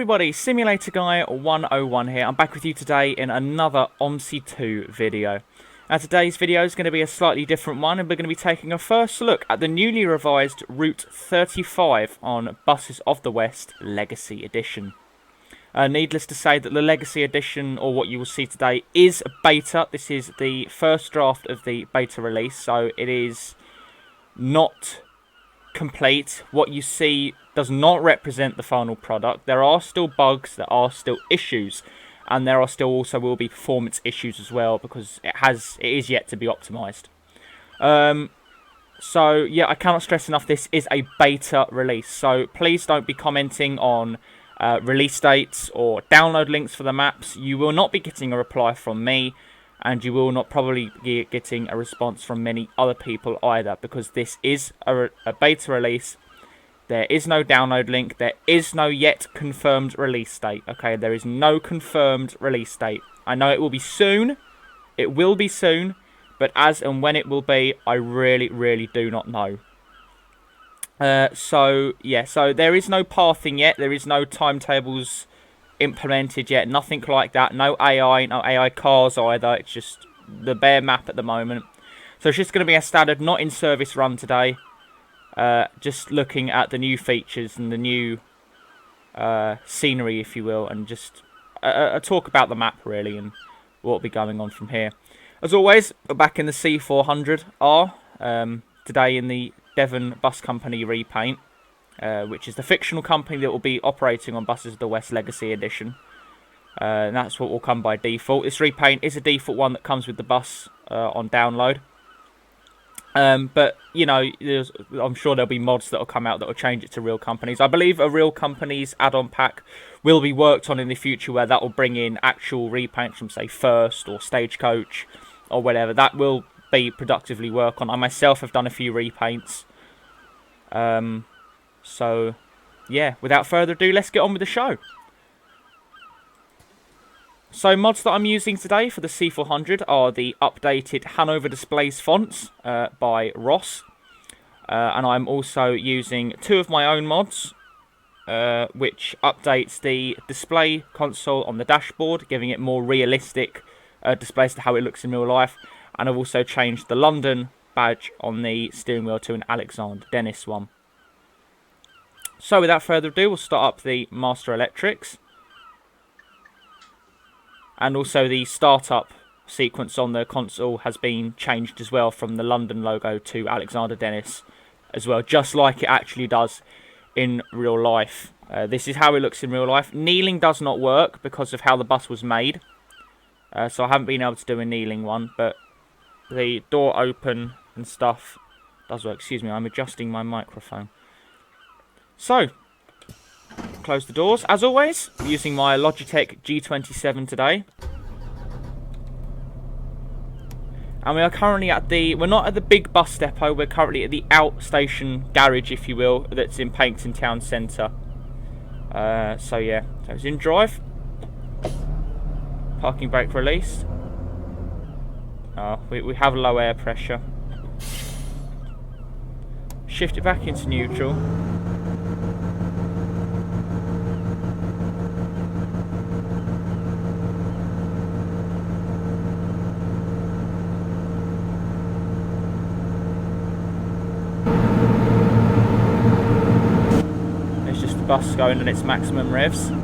everybody, Simulator Guy 101 here. I'm back with you today in another OMSI 2 video. Now today's video is going to be a slightly different one, and we're going to be taking a first look at the newly revised Route 35 on Buses of the West Legacy Edition. Needless to say that the Legacy Edition, or what you will see today, is a beta. This is the first draft of the beta release, so it is not complete. What you see does not represent the final product. There are still bugs, there are still issues, and there are still also will be performance issues as well, because it is yet to be optimized. So yeah, I cannot stress enough, this is a beta release, so please don't be commenting on release dates or download links for the maps. You will not be getting a reply from me, and you will not probably be getting a response from many other people either, because this is a beta release. There is no download link. There is no yet confirmed release date. Okay, there is no confirmed release date. I know it will be soon. It will be soon. But as and when it will be, I really do not know. So there is no pathing yet. There is no timetables implemented yet. Nothing like that. No AI cars either. It's just the bare map at the moment. So it's just going to be a standard, not in service run today. Just looking at the new features and the new scenery, if you will, and just a talk about the map really and what will be going on from here. As always, we're back in the C400R today in the Devon Bus Company repaint, which is the fictional company that will be operating on Buses of the West Legacy Edition. And that's what will come by default. This repaint is a default one that comes with the bus on download. But, you know, I'm sure there'll be mods that will come out that will change it to Real Companies. I believe a Real Companies add-on pack will be worked on in the future, where that will bring in actual repaints from, say, First or Stagecoach or whatever. That will be productively worked on. I myself have done a few repaints. So, yeah, without further ado, let's get on with the show. So mods that I'm using today for the C400 are the updated Hanover Displays fonts by Ross. And I'm also using two of my own mods, which updates the display console on the dashboard, giving it more realistic displays to how it looks in real life. And I've also changed the London badge on the steering wheel to an Alexander Dennis one. So without further ado, we'll start up the Master Electrics. And also the startup sequence on the console has been changed as well, from the London logo to Alexander Dennis as well, just like it actually does in real life. This is how it looks in real life. Kneeling does not work because of how the bus was made. So I haven't been able to do a kneeling one, but the door open and stuff does work. Excuse me, I'm adjusting my microphone. So, close the doors. As always, I'm using my Logitech G27 today. And we are currently at we're not at the big bus depot, we're currently at the outstation garage, if you will, that's in Paignton town centre. So yeah, so it's in drive. Parking brake released. We have low air pressure. Shift it back into neutral. Bus going at its maximum revs. There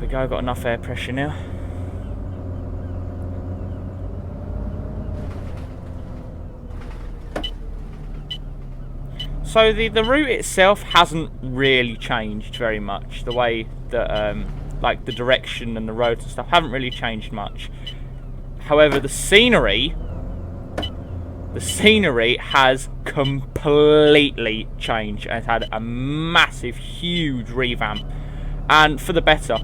we go, got enough air pressure now. So the route itself hasn't really changed very much. The way that like the direction and the roads and stuff haven't really changed much. However, the scenery has completely changed, and it's had a massive, huge revamp, and for the better.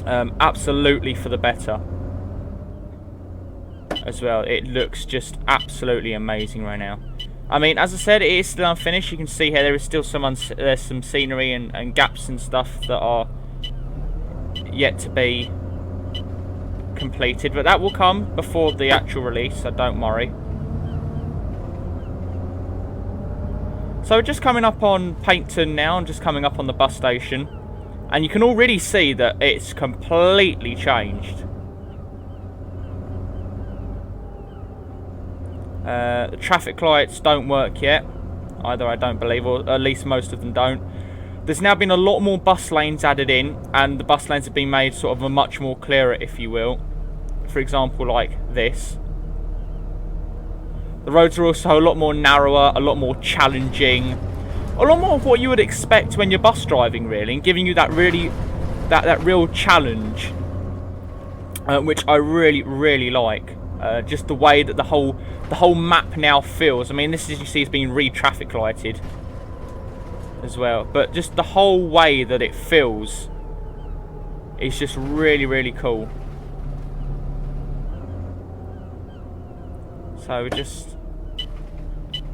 Absolutely for the better as well. It looks just absolutely amazing right now. I mean, as I said, it is still unfinished. You can see here there is still there's some scenery and gaps and stuff that are yet to be completed, but that will come before the actual release, so don't worry. So just coming up on Painton now, and just coming up on the bus station, and you can already see that it's completely changed. The traffic lights don't work yet, either, I don't believe, or at least most of them don't. There's now been a lot more bus lanes added in, and the bus lanes have been made sort of a much more clearer, if you will. For example, like this. The roads are also a lot more narrower, a lot more challenging, a lot more of what you would expect when you're bus driving, really, and giving you that real challenge, which I really like. Just the way that the whole map now feels. I mean, this, as you see, is being re-traffic lighted as well, but just the whole way that it feels is just really cool. So we're just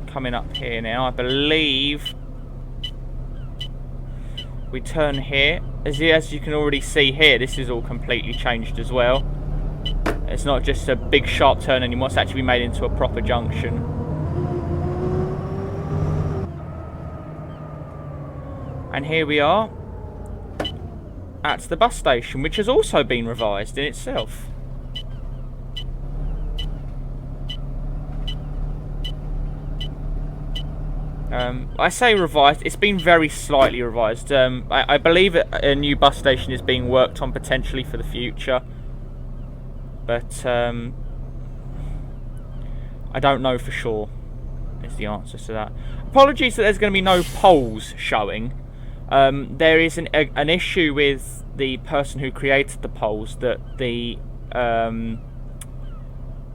coming up here now. I believe we turn here. As you can already see here, this is all completely changed as well. It's not just a big sharp turn anymore, it's actually made into a proper junction. And here we are at the bus station, which has also been revised in itself. I say revised, it's been very slightly revised. I believe a new bus station is being worked on potentially for the future. But I don't know for sure, is the answer to that. Apologies that there's going to be no polls showing. There is an issue with the person who created the polls, that the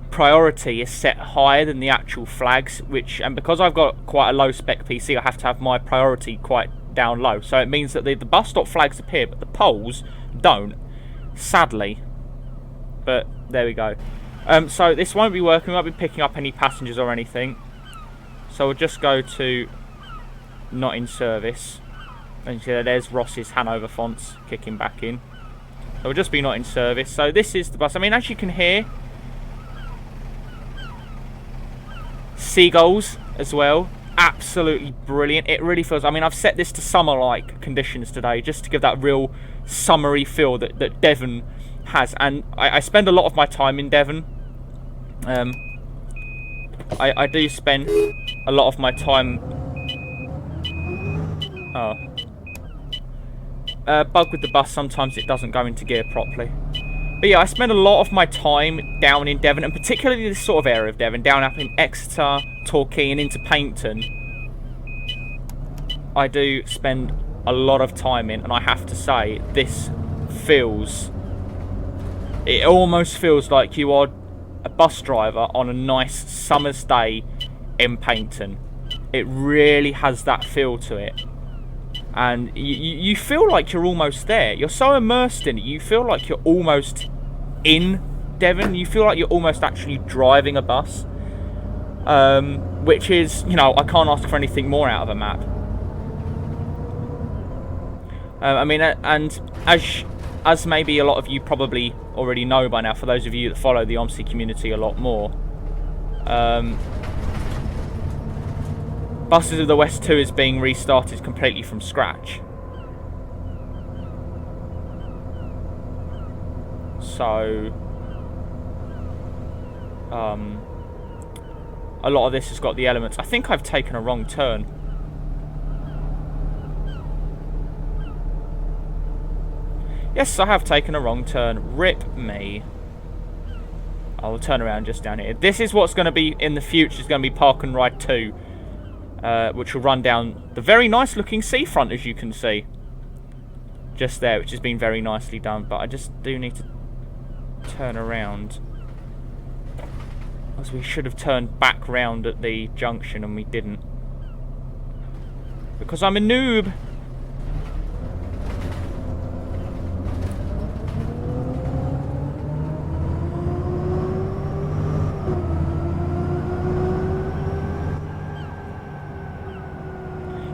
priority is set higher than the actual flags, and because I've got quite a low spec PC, I have to have my priority quite down low. So it means that the bus stop flags appear, but the polls don't, sadly. But there we go. So this won't be working, we won't be picking up any passengers or anything. So we'll just go to not in service. And you see there's Ross's Hanover fonts kicking back in. So we'll just be not in service. So this is the bus. I mean, as you can hear, seagulls as well. Absolutely brilliant. It really feels, I mean, I've set this to summer-like conditions today, just to give that real summery feel that Devon has. And I spend a lot of my time in Devon. I do spend a lot of my time... Oh. Bug with the bus, sometimes it doesn't go into gear properly. But yeah, I spend a lot of my time down in Devon, and particularly this sort of area of Devon, down up in Exeter, Torquay and into Painton. I do spend a lot of time in, and I have to say, this feels... It almost feels like you are a bus driver on a nice summer's day in Painton. It really has that feel to it. And you feel like you're almost there. You're so immersed in it, you feel like you're almost in Devon. You feel like you're almost actually driving a bus. Which is, you know, I can't ask for anything more out of a map. I mean, and as maybe a lot of you probably already know by now, for those of you that follow the OMSI community a lot more, Buses of the West 2 is being restarted completely from scratch. So, a lot of this has got the elements. I think I've taken a wrong turn. Yes, I have taken a wrong turn. Rip me. I'll turn around just down here. This is what's going to be in the future. It's going to be Park and Ride 2. Which will run down the very nice looking seafront, as you can see. Just there, which has been very nicely done. But I just do need to turn around. As we should have turned back round at the junction and we didn't. Because I'm a noob.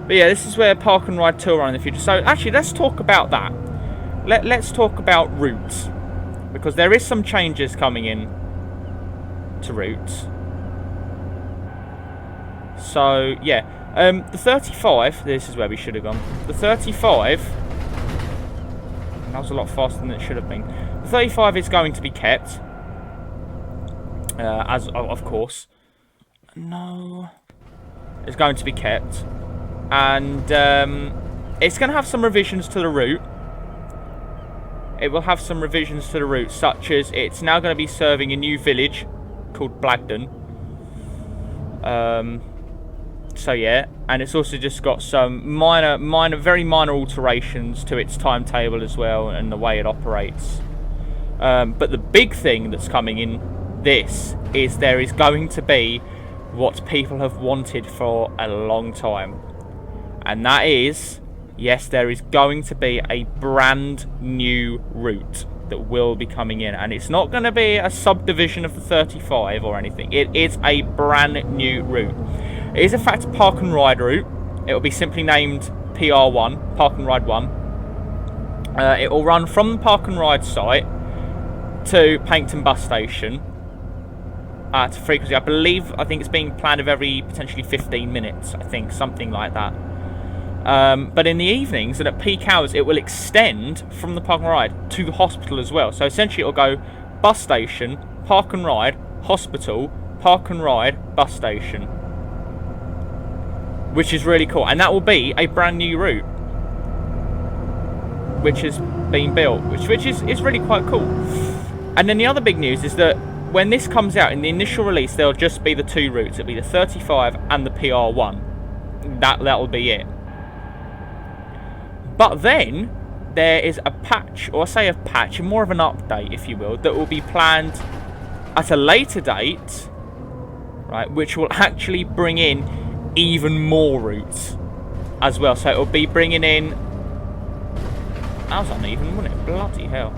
But yeah, this is where Park and Ride 2 will run in the future. So actually, let's talk about that. Let's talk about routes. because there is some changes coming in to routes. So yeah, the 35. This is where we should have gone. The 35. That was a lot faster than it should have been. The 35 is going to be kept, as of course. No, it's going to be kept, and it's going to have some revisions to the route. It will have some revisions to the route, such as it's now going to be serving a new village called Blagden. So yeah, and it's also just got some very minor alterations to its timetable as well, and the way it operates. But the big thing that's coming in this is there is going to be what people have wanted for a long time, and that is, yes, there is going to be a brand new route that will be coming in, and it's not going to be a subdivision of the 35 or anything. It is a brand new route. It is in fact a park and ride route. It will be simply named PR1, Park and Ride 1. It will run from the park and ride site to Paignton Bus Station at a frequency, I think it's being planned of every potentially 15 minutes, I think, something like that. But in the evenings and at peak hours, it will extend from the park and ride to the hospital as well. So essentially, it will go bus station, park and ride, hospital, park and ride, bus station, which is really cool. And that will be a brand new route, which has been built, which is really quite cool. And then the other big news is that when this comes out in the initial release, there'll just be the two routes. It'll be the 35 and the PR1. That'll be it. But then there is a patch, or I say a patch, more of an update, if you will, that will be planned at a later date, right, which will actually bring in even more routes as well. So it will be bringing in... That was uneven, wasn't it? Bloody hell.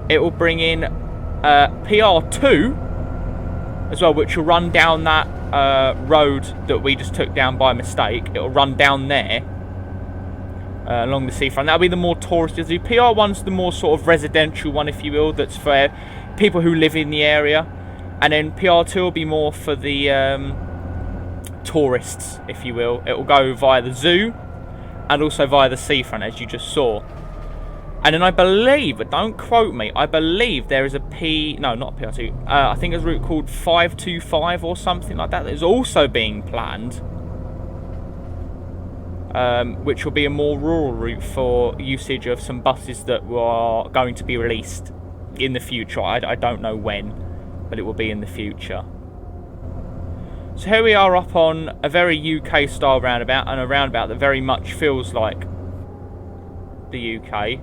It will bring in PR2 as well, which will run down that road that we just took down by mistake. It will run down there. Along the seafront. That'll be the more touristy. The PR1's the more sort of residential one, if you will, that's for people who live in the area. And then PR2 will be more for the tourists, if you will. It will go via the zoo and also via the seafront, as you just saw. And then I believe, but don't quote me, I believe there is a no, not PR2. I think there's a route called 525 or something like that is also being planned. Which will be a more rural route for usage of some buses that are going to be released in the future. I don't know when, but it will be in the future. So here we are up on a very UK style roundabout, and a roundabout that very much feels like the UK.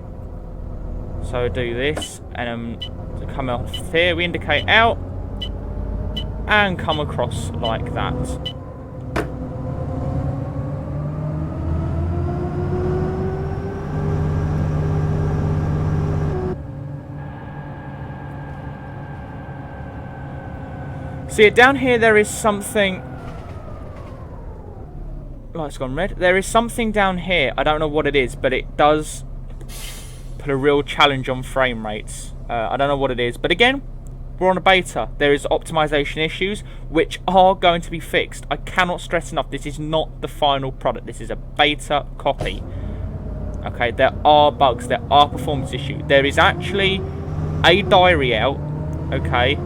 So do this, and to come off here, we indicate out and come across like that. See, down here there is something... Light's gone red. There is something down here. I don't know what it is, but it does put a real challenge on frame rates. I don't know what it is. But again, we're on a beta. There is optimization issues, which are going to be fixed. I cannot stress enough, this is not the final product. This is a beta copy. Okay, there are bugs. There are performance issues. There is actually a diary out, okay,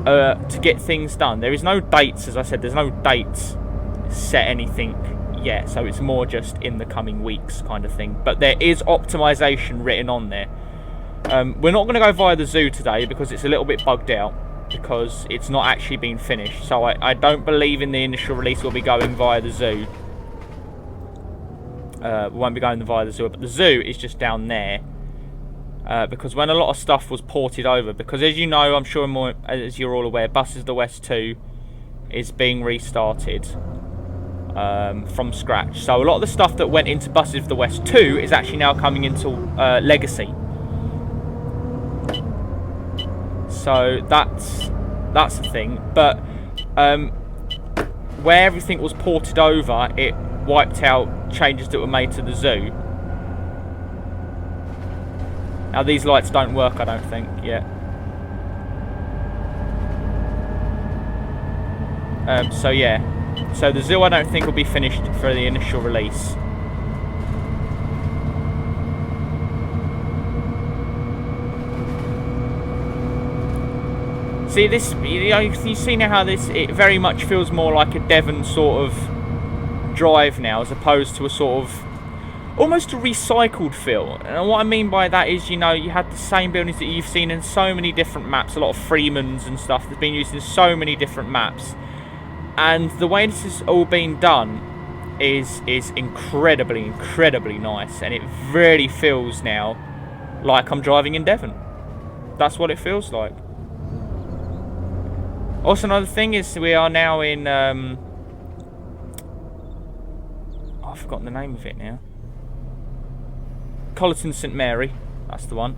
to get things done. There is no dates, as I said, there's no dates set anything yet, so it's more just in the coming weeks kind of thing. But there is optimization written on there. We're not going to go via the zoo today because it's a little bit bugged out, because it's not actually been finished. So I don't believe in the initial release we'll be going via the zoo. We won't be going via the zoo, but the zoo is just down there. Because when a lot of stuff was ported over, because as you know, I'm sure more, as you're all aware, Buses of the West 2 is being restarted from scratch. So a lot of the stuff that went into Buses of the West 2 is actually now coming into Legacy. So that's the thing. But where everything was ported over, it wiped out changes that were made to the zoo. Now these lights don't work, I don't think, yet. So yeah. So the zoo I don't think will be finished for the initial release. See this, you see now how this, it very much feels more like a Devon sort of drive now, as opposed to a sort of, almost a recycled feel. And what I mean by that is, you know, you had the same buildings that you've seen in so many different maps, a lot of Freemans and stuff that's been used in so many different maps. And the way this has all been done is incredibly nice, and it really feels now like I'm driving in Devon. That's what it feels like. Also, another thing is we are now in I've forgotten the name of it now. Colleton St Mary, that's the one.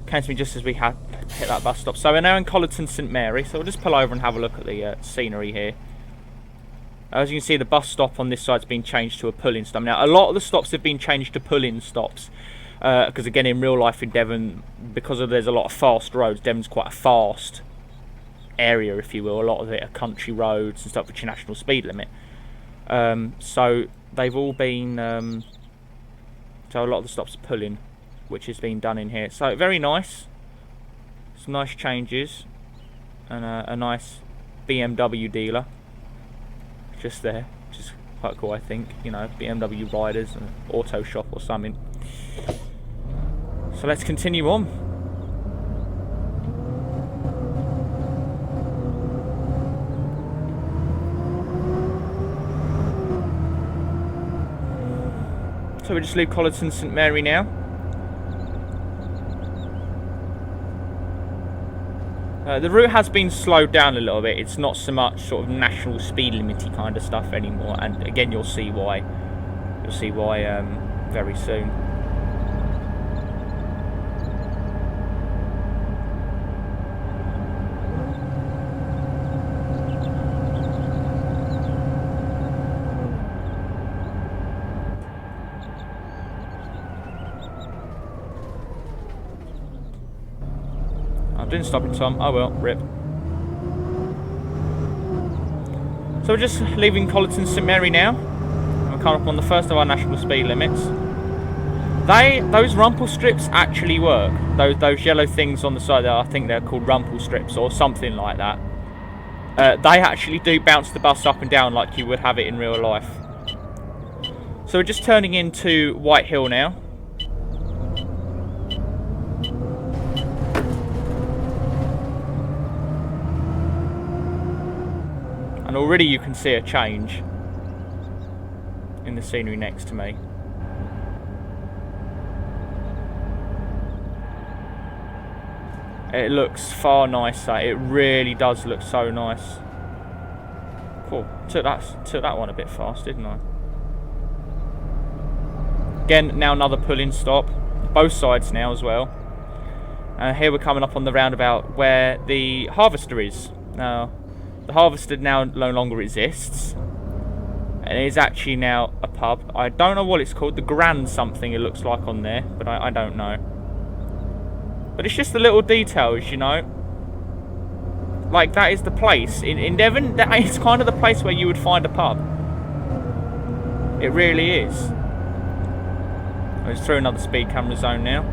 Came to me just as we had hit that bus stop. So we're now in Colleton St Mary, so we'll just pull over and have a look at the scenery here. As you can see, the bus stop on this side's been changed to a pull-in stop. Now, a lot of the stops have been changed to pull-in stops. Because again, in real life in Devon, because there's a lot of fast roads, Devon's quite a fast area, if you will. A lot of it are country roads and stuff, which are national speed limit. So they've all been... so a lot of the stops are pull-in, which has been done in here. So very nice. Some nice changes. And a nice BMW dealer. Just there. Which is quite cool, I think. You know, BMW riders and auto shop or something. So let's continue on. So we just leave Colleton St Mary now. The route has been slowed down a little bit. It's not so much sort of national speed limity kind of stuff anymore. And again, you'll see why. You'll see why very soon. I didn't stop in time. Oh well, rip. So we're just leaving Colleton St Mary now. We're coming up on the first of our national speed limits. Those rumple strips actually work. Those yellow things on the side there, I think they're called rumple strips or something like that. They actually do bounce the bus up and down like you would have it in real life. So we're just turning into Whitehill now. And already you can see a change in the scenery next to me. It looks far nicer. It really does look so nice. Cool. Took that one a bit fast, didn't I? Again, now another pull-in stop. Both sides now as well. Here we're coming up on the roundabout where the harvester is. Now, the harvester now no longer exists. And it is actually now a pub. I don't know what it's called. The Grand something it looks like on there. But I don't know. But it's just the little details, you know. Like, that is the place. In Devon, that is kind of the place where you would find a pub. It really is. It's through another speed camera zone now.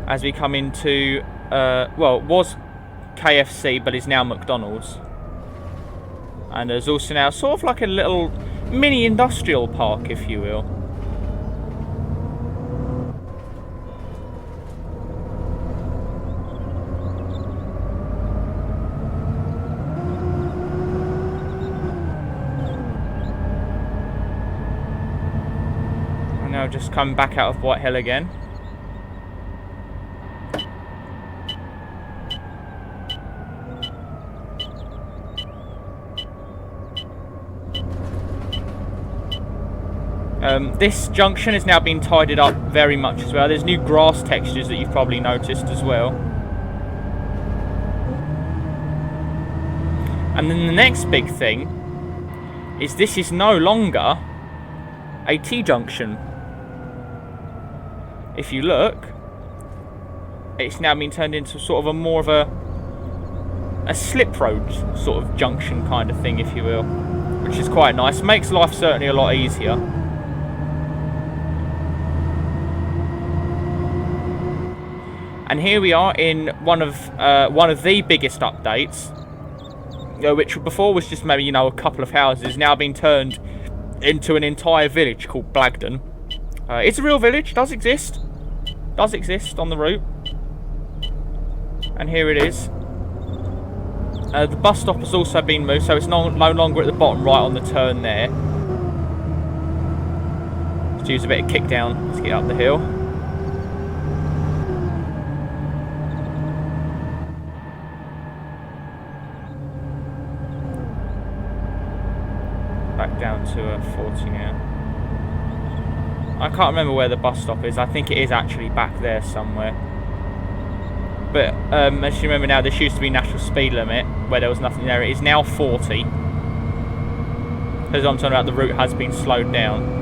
As we come into, well, it was KFC, but is now McDonald's. And there's also now sort of like a little mini industrial park, if you will. And now just come back out of Whitehill again. This junction is now being tidied up very much as well. There's new grass textures that you've probably noticed as well. And then the next big thing is this is no longer a T-junction. if you look, it's now been turned into sort of a more of a slip road sort of junction kind of thing, if you will, which is quite nice. Makes life certainly a lot easier. And here we are in one of the biggest updates, which before was just maybe, you know, a couple of houses, now being turned into an entire village called Paignton. It's a real village, does exist on the route. And here it is. The bus stop has also been moved, so it's no longer at the bottom right on the turn there. Let's use a bit of kick down to get up the hill. Back down to 40 now. I can't remember where the bus stop is. I think it is actually back there somewhere. But as you remember now, this used to be national speed limit where there was nothing there. It is now 40. As I'm talking about, the route has been slowed down.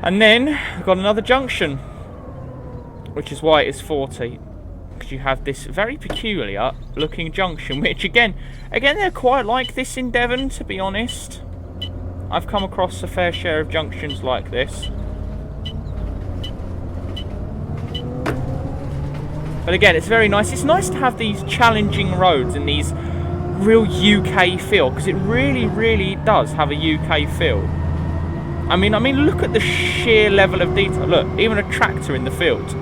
And then we've got another junction, which is why it is 40, because you have this very peculiar looking junction, which again they're quite like this in Devon, to be honest. I've come across a fair share of junctions like this. But again, it's very nice. It's nice to have these challenging roads and these real UK feel, because it really, really does have a UK feel. I mean, look at the sheer level of detail. Look, even a tractor in the field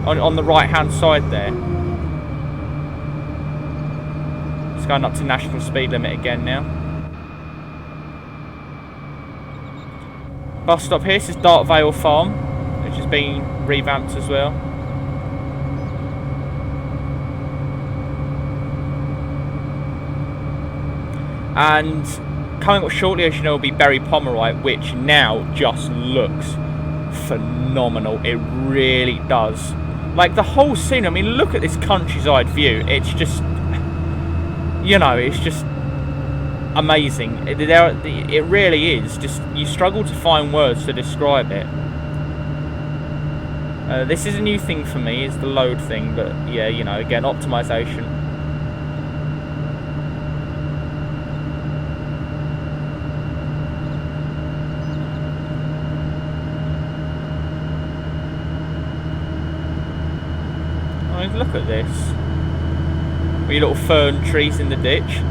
on the right-hand side there. It's going up to national speed limit again now. Bus stop here. This is Dartvale Farm, which has been revamped as well. And coming up shortly, as you know, will be Berry Pomeroy, which now just looks phenomenal. It really does. Like the whole scene, I mean, look at this countryside view. It's just, you know, it's just amazing. It really is. Just, you struggle to find words to describe it. This is a new thing for me, is the load thing, but yeah, you know, again, optimization. Look at this. With your little fern trees in the ditch.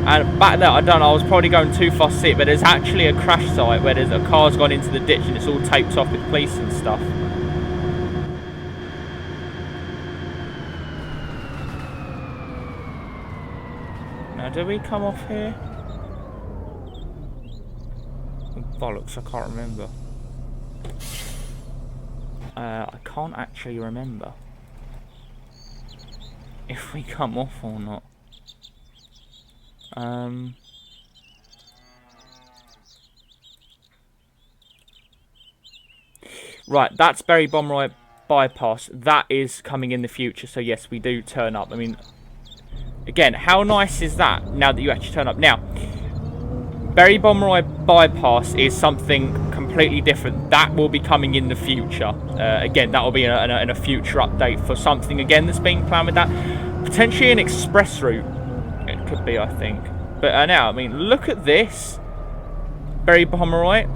And back there, I don't know, I was probably going too fast to see it, but there's actually a crash site where there's a car's gone into the ditch and it's all taped off with police and stuff. Now, do we come off here? Oh, bollocks, I can't remember. I can't actually remember if we come off or not. Right, that's Berry Pomeroy bypass. That is coming in the future, so yes, we do turn up. I mean, again, how nice is that now that you actually turn up? Now, Berry Pomeroy bypass is something completely different. That will be coming in the future. Again, that will be in a future update for something, again, that's being planned with that. Potentially an express route, it could be, I think. But now, I mean, look at this. Berry Pomeroy.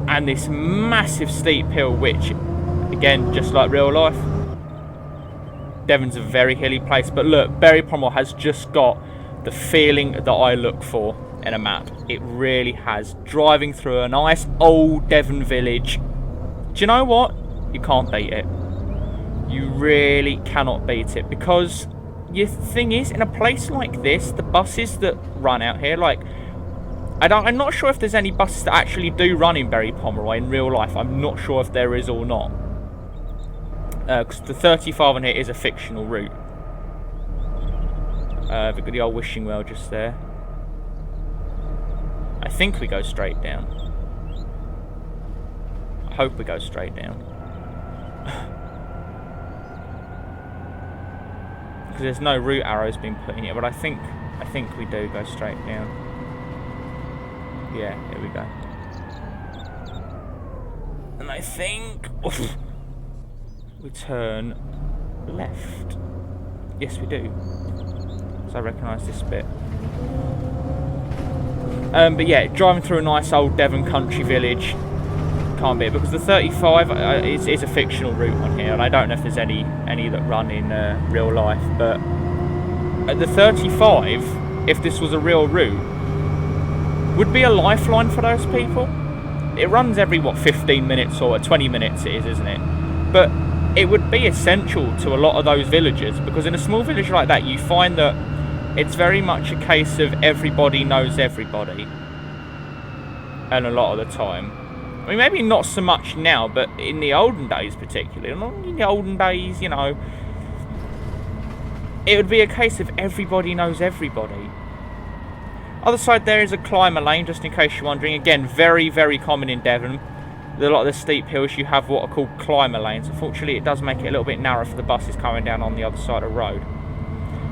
And this massive steep hill, which, again, just like real life, Devon's a very hilly place, but look, Berry Pomeroy has just got the feeling that I look for in a map. It really has. Driving through a nice old Devon village. Do you know what? You can't beat it. You really cannot beat it, because your thing is, in a place like this, the buses that run out here, like, I'm not sure if there's any buses that actually do run in Berry Pomeroy in real life. I'm not sure if there is or not. Because the 35 on here is a fictional route. We've got the old wishing well just there. I think we go straight down. I hope we go straight down. Because there's no route arrows being put in here, but I think we do go straight down. Yeah, here we go. And I think we turn left. Yes, we do. So I recognise this bit. But yeah, driving through a nice old Devon country village can't be it, because the 35 is a fictional route on here, and I don't know if there's any that run in real life. But the 35, if this was a real route, would be a lifeline for those people. It runs every, what, 15 minutes or 20 minutes it is, isn't it? But it would be essential to a lot of those villagers, because in a small village like that, you find that it's very much a case of everybody knows everybody. And a lot of the time. I mean, maybe not so much now, but in the olden days particularly. In the olden days, you know, it would be a case of everybody knows everybody. Other side there is a climber lane, just in case you're wondering. Again, very, very common in Devon. A lot of the steep hills, you have what are called climber lanes. Unfortunately, it does make it a little bit narrow for the buses coming down on the other side of the road.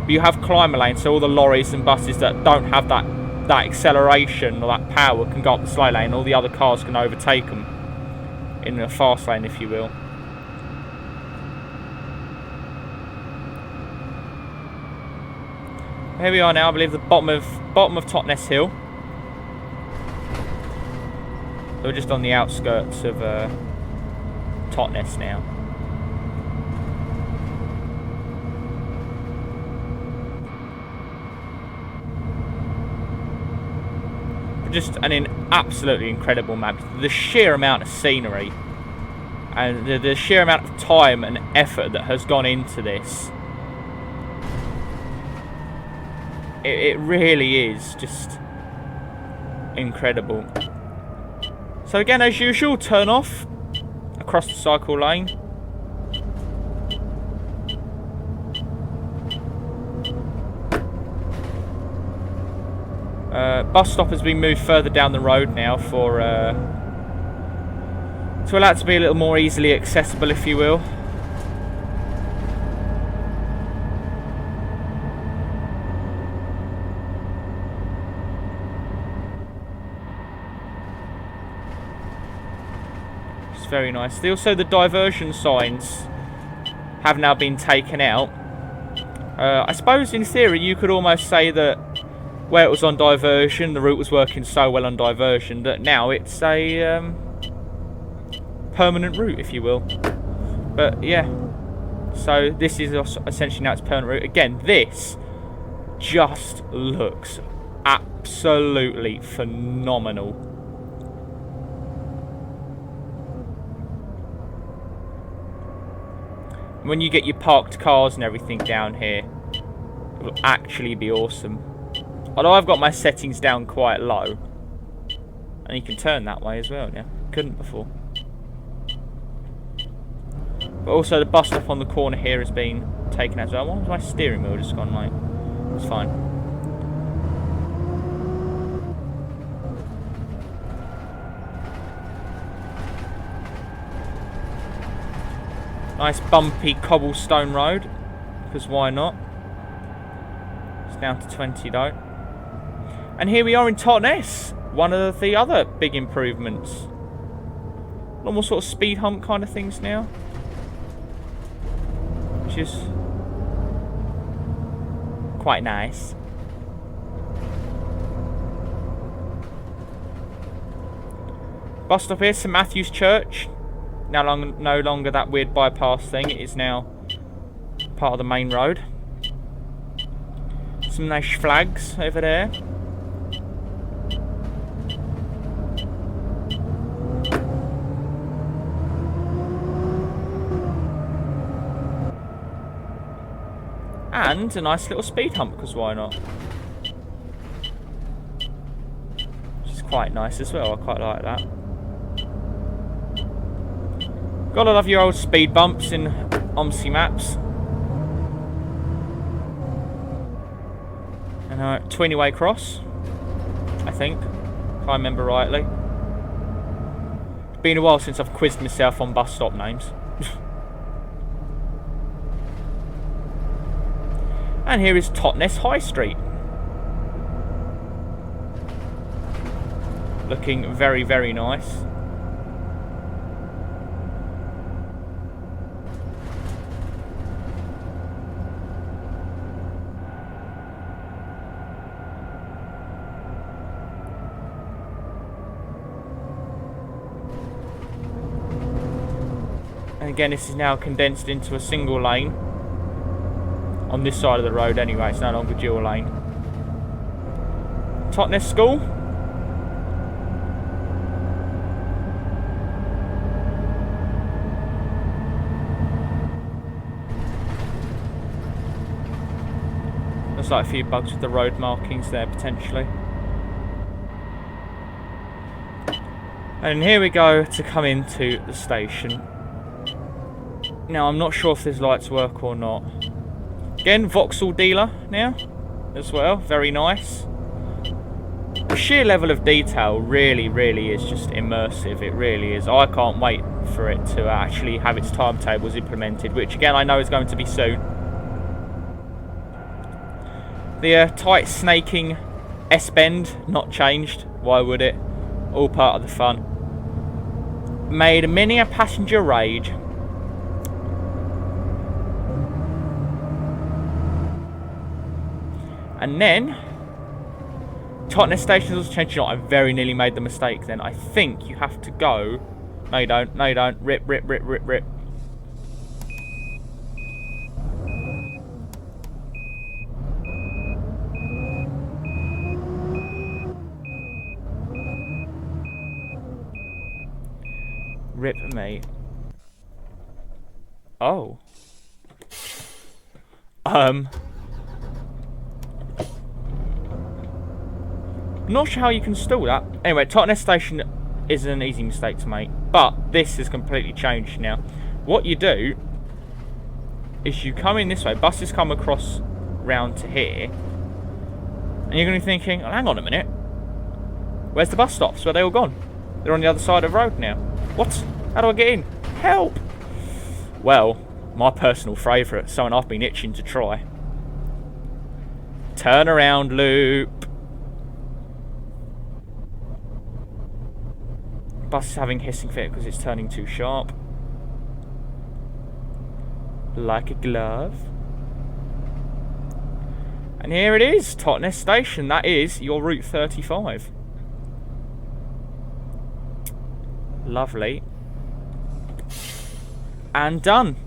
But you have climber lanes, so all the lorries and buses that don't have that acceleration or that power can go up the slow lane. All the other cars can overtake them in the fast lane, if you will. Here we are now, I believe the bottom of Totnes Hill. So we're just on the outskirts of Totnes now. Just an absolutely incredible map. The sheer amount of scenery and the sheer amount of time and effort that has gone into this. It really is just incredible. So again, as usual, turn off across the cycle lane. Bus stop has been moved further down the road now for to allow it to be a little more easily accessible, if you will. It's very nice. Also, the diversion signs have now been taken out. I suppose in theory you could almost say that where it was on diversion, the route was working so well on diversion that now it's a permanent route, if you will. But yeah, so this is essentially now its permanent route. Again, this just looks absolutely phenomenal. When you get your parked cars and everything down here, it will actually be awesome. Although I've got my settings down quite low. And you can turn that way as well, yeah. Couldn't before. But also the bus stop on the corner here has been taken as well. Why was my steering wheel just gone like... It's fine. Nice bumpy cobblestone road. Because why not? It's down to 20 though. And here we are in Totnes, one of the other big improvements. A lot more sort of speed hump kind of things now. Which is quite nice. Bus stop here, St Matthew's Church. No longer that weird bypass thing, it is now part of the main road. Some nice flags over there. And a nice little speed hump, because why not? Which is quite nice as well, I quite like that. Gotta love your old speed bumps in OMSI maps. And Tweenaway Cross, I think, if I remember rightly. It's been a while since I've quizzed myself on bus stop names. And here is Totnes High Street. Looking very, very nice. And again, this is now condensed into a single lane. On this side of the road anyway, it's no longer dual lane. Totnes School. Looks like a few bugs with the road markings there potentially. And here we go to come into the station. Now I'm not sure if these lights work or not. Again, Vauxhall dealer now as well, very nice. The sheer level of detail really, really is just immersive, it really is. I can't wait for it to actually have its timetables implemented, which again I know is going to be soon. The tight snaking S-bend, not changed, why would it? All part of the fun. Made many a passenger rage. And then, Totnes Station was changed. I very nearly made the mistake then. I think you have to go. No, you don't. No, you don't. Rip, rip, rip, rip, rip. Rip me. Oh. Not sure how you can install that. Anyway, Totnes Station is an easy mistake to make, but this has completely changed now. What you do is you come in this way, buses come across round to here, and you're going to be thinking, oh, hang on a minute, where's the bus stops? Where are they all gone? They're on the other side of the road now. What? How do I get in? Help! Well, my personal favourite, something I've been itching to try. Turn around loop. Bus is having hissing fit because it's turning too sharp. Like a glove. And here it is, Totnes Station. That is your Route 35. Lovely. And done.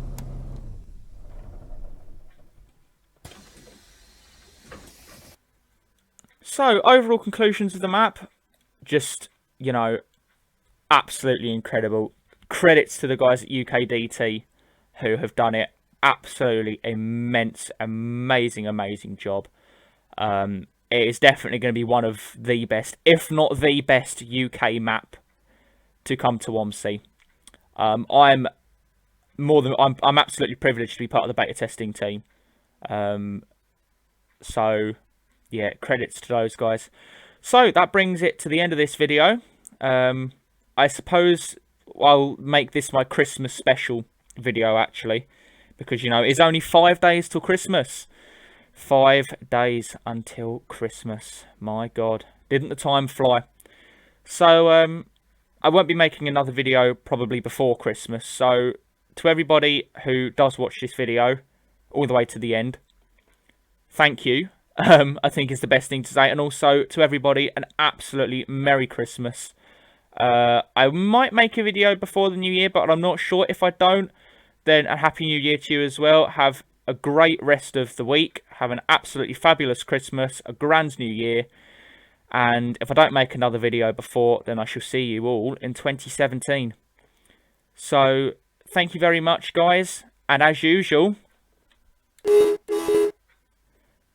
So, overall conclusions of the map. Just, you know, absolutely incredible. Credits to the guys at UKDT who have done it. Absolutely immense, amazing job. It is definitely going to be one of the best, if not the best, UK map to come to WOMC. I'm absolutely privileged to be part of the beta testing team. So yeah, credits to those guys. So that brings it to the end of this video. I suppose I'll make this my Christmas special video actually, because you know it's only 5 days till Christmas. 5 days until Christmas. My God, didn't the time fly? So I won't be making another video probably before Christmas. So to everybody who does watch this video all the way to the end, thank you. I think is the best thing to say. And also to everybody, an absolutely Merry Christmas. I might make a video before the New Year, but I'm not sure. If I don't, then a Happy New Year to you as well. Have a great rest of the week. Have an absolutely fabulous Christmas, a grand New Year. And if I don't make another video before, then I shall see you all in 2017. So, thank you very much, guys. And as usual,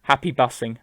happy bussing.